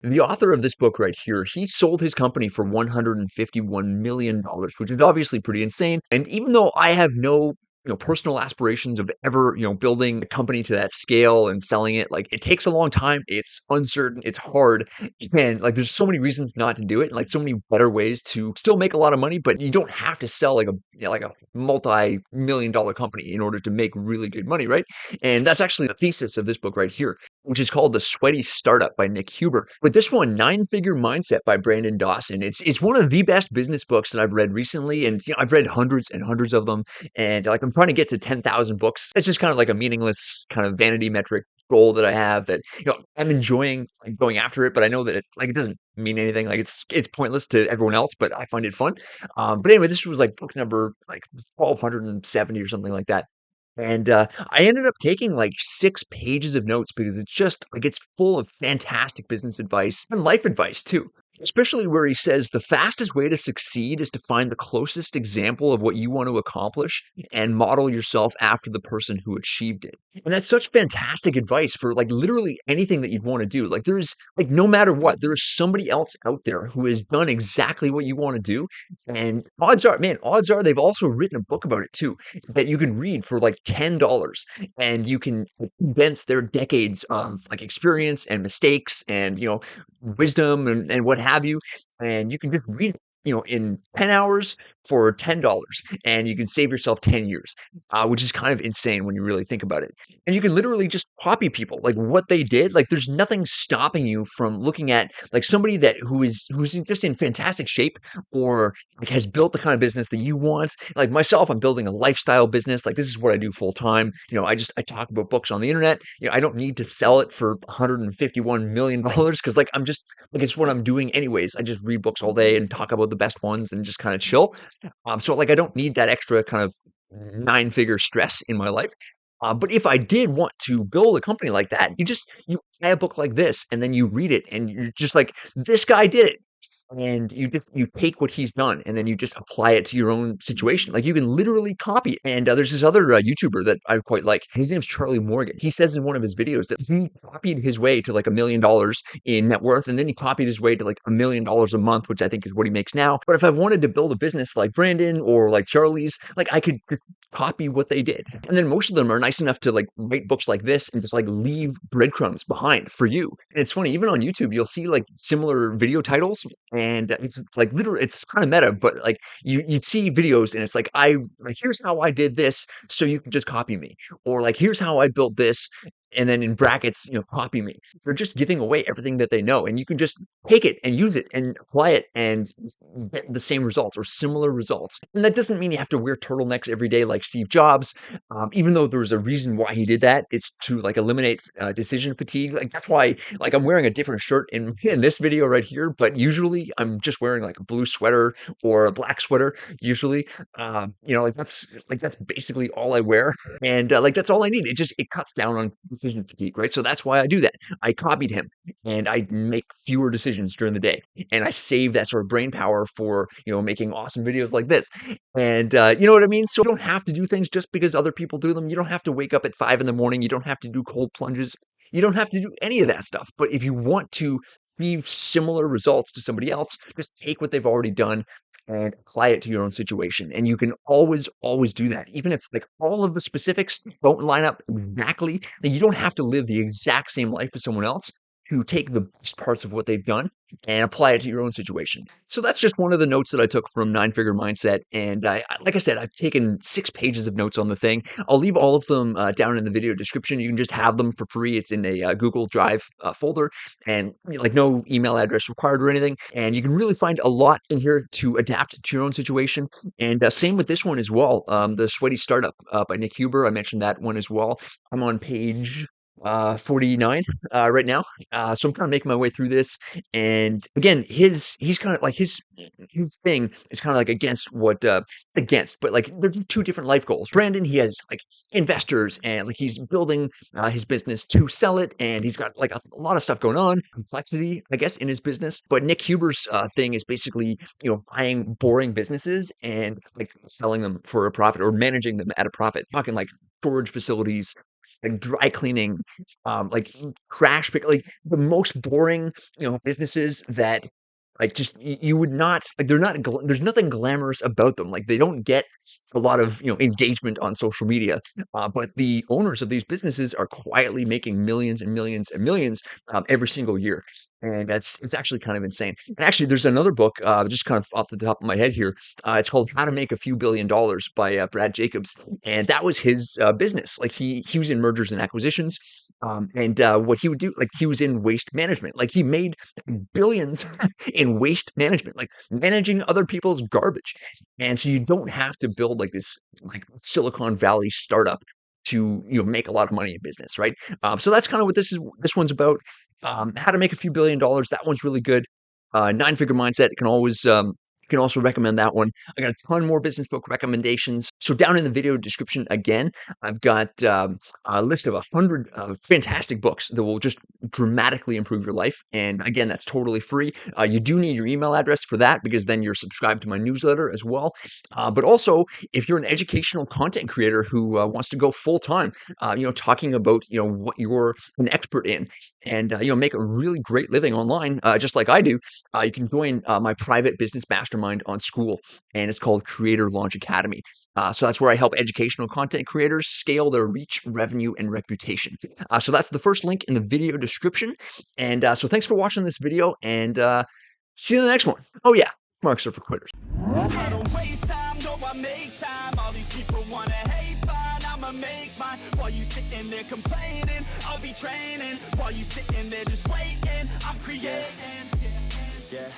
The author of this book right here, he sold his company for $151 million, which is obviously pretty insane. And even though I have no personal aspirations of ever, building a company to that scale and selling it, like it takes a long time. It's uncertain, it's hard, and like there's so many reasons not to do it, and like so many better ways to still make a lot of money, but you don't have to sell like a multi-million dollar company in order to make really good money, right? And that's actually the thesis of this book right here, which is called The Sweaty Startup by Nick Huber. But this one, Nine Figure Mindset by Brandon Dawson, it's one of the best business books that I've read recently. And I've read hundreds and hundreds of them. And like I'm trying to get to 10,000 books. It's just kind of like a meaningless kind of vanity metric goal that I have that I'm enjoying like going after it, but I know that it doesn't mean anything. Like it's pointless to everyone else, but I find it fun. But anyway, this was like book number like 1270 or something like that. And, I ended up taking, like, 6 pages of notes because it's just like, it's full of fantastic business advice and life advice too, especially where he says the fastest way to succeed is to find the closest example of what you want to accomplish and model yourself after the person who achieved it. And that's such fantastic advice for, like, literally anything that you'd wanna do. Like, there's like, no matter what, there is somebody else out there who has done exactly what you wanna do, and odds are they've also written a book about it too that you can read for like $10, and you can condense their decades of like experience and mistakes and wisdom and what have you, and you can just read it in 10 hours for $10, and you can save yourself 10 years, which is kind of insane when you really think about it. And you can literally just copy people like what they did. Like there's nothing stopping you from looking at like somebody who's just in fantastic shape, or like has built the kind of business that you want. Like myself, I'm building a lifestyle business. Like this is what I do full time. I talk about books on the internet. I don't need to sell it for $151 million because like I'm just like it's what I'm doing anyways. I just read books all day and talk about the best ones and just kind of chill. So like I don't need that extra kind of nine-figure stress in my life. But if I did want to build a company like that, you buy a book like this and then you read it and you're just like, this guy did it. And you take what he's done and then you just apply it to your own situation. Like you can literally copy it. And there's this other YouTuber that I quite like. His name's Charlie Morgan. He says in one of his videos that he copied his way to like $1 million in net worth, and then he copied his way to like $1 million a month, which I think is what he makes now. But if I wanted to build a business like Brandon or like Charlie's, like I could just copy what they did. And then most of them are nice enough to like write books like this and just like leave breadcrumbs behind for you. And it's funny, even on YouTube, you'll see like similar video titles, and it's like literally it's kind of meta, but like you see videos and it's like I like here's how I did this, so you can just copy me, or like here's how I built this, and then in brackets, copy me. They're just giving away everything that they know, and you can just take it and use it and apply it and get the same results or similar results. And that doesn't mean you have to wear turtlenecks every day like Steve Jobs, even though there's a reason why he did that. It's to like eliminate decision fatigue. Like that's why like I'm wearing a different shirt in this video right here, but usually I'm just wearing like a blue sweater or a black sweater usually. Like that's basically all I wear, and like that's all I need. It cuts down on decision fatigue, right? So that's why I do that. I copied him, and I make fewer decisions during the day, and I save that sort of brain power for making awesome videos like this. And you know what I mean? So you don't have to do things just because other people do them. You don't have to wake up at 5 in the morning. You don't have to do cold plunges. You don't have to do any of that stuff. But if you want to achieve similar results to somebody else, just take what they've already done and apply it to your own situation. And you can always do that. Even if like all of the specifics don't line up exactly, then you don't have to live the exact same life as someone else, to take the best parts of what they've done and apply it to your own situation. So that's just one of the notes that I took from Nine Figure Mindset. And like I said, I've taken 6 pages of notes on the thing. I'll leave all of them down in the video description. You can just have them for free. It's in a Google Drive folder, and like no email address required or anything. And you can really find a lot in here to adapt to your own situation. And same with this one as well. The Sweaty Startup by Nick Huber. I mentioned that one as well. I'm on page 49 right now. So I'm kind of making my way through this. And again, he's kind of like his thing is kind of like but like there's two different life goals. Brandon, he has like investors and like he's building his business to sell it, and he's got like a lot of stuff going on, complexity, I guess, in his business. But Nick Huber's thing is basically buying boring businesses and like selling them for a profit or managing them at a profit. Talking like storage facilities, like dry cleaning, like crash pick, like the most boring, businesses that like just you would not like they're not there's nothing glamorous about them. Like they don't get a lot of engagement on social media, but the owners of these businesses are quietly making millions and millions and millions every single year. And it's actually kind of insane. And actually, there's another book, just kind of off the top of my head here. It's called How to Make a Few Billion Dollars by Brad Jacobs, and that was his business. Like he was in mergers and acquisitions, and what he would do, like he was in waste management. Like he made billions in waste management, like managing other people's garbage. And so you don't have to build like this like Silicon Valley startup to make a lot of money in business, right? So that's kind of what this one's about. How to make a few billion dollars. That one's really good. Nine figure mindset. Can also recommend that one. I got a ton more business book recommendations. So down in the video description again, I've got a list of 100 fantastic books that will just dramatically improve your life. And again, that's totally free. You do need your email address for that because then you're subscribed to my newsletter as well. But also, if you're an educational content creator who wants to go full time, talking about what you're an expert in, and make a really great living online, just like I do, you can join my private business mastermind on School, and it's called Creator Launch Academy. So that's where I help educational content creators scale their reach, revenue, and reputation. So that's the first link in the video description. And so thanks for watching this video, and see you in the next one. Oh yeah, marks are for quitters. I don't waste time, no, I make time. All these people wanna hate, fine, I'ma make mine. While you sitting there complaining, I'll be training. While you sitting there just waiting, I'm creating. Yeah.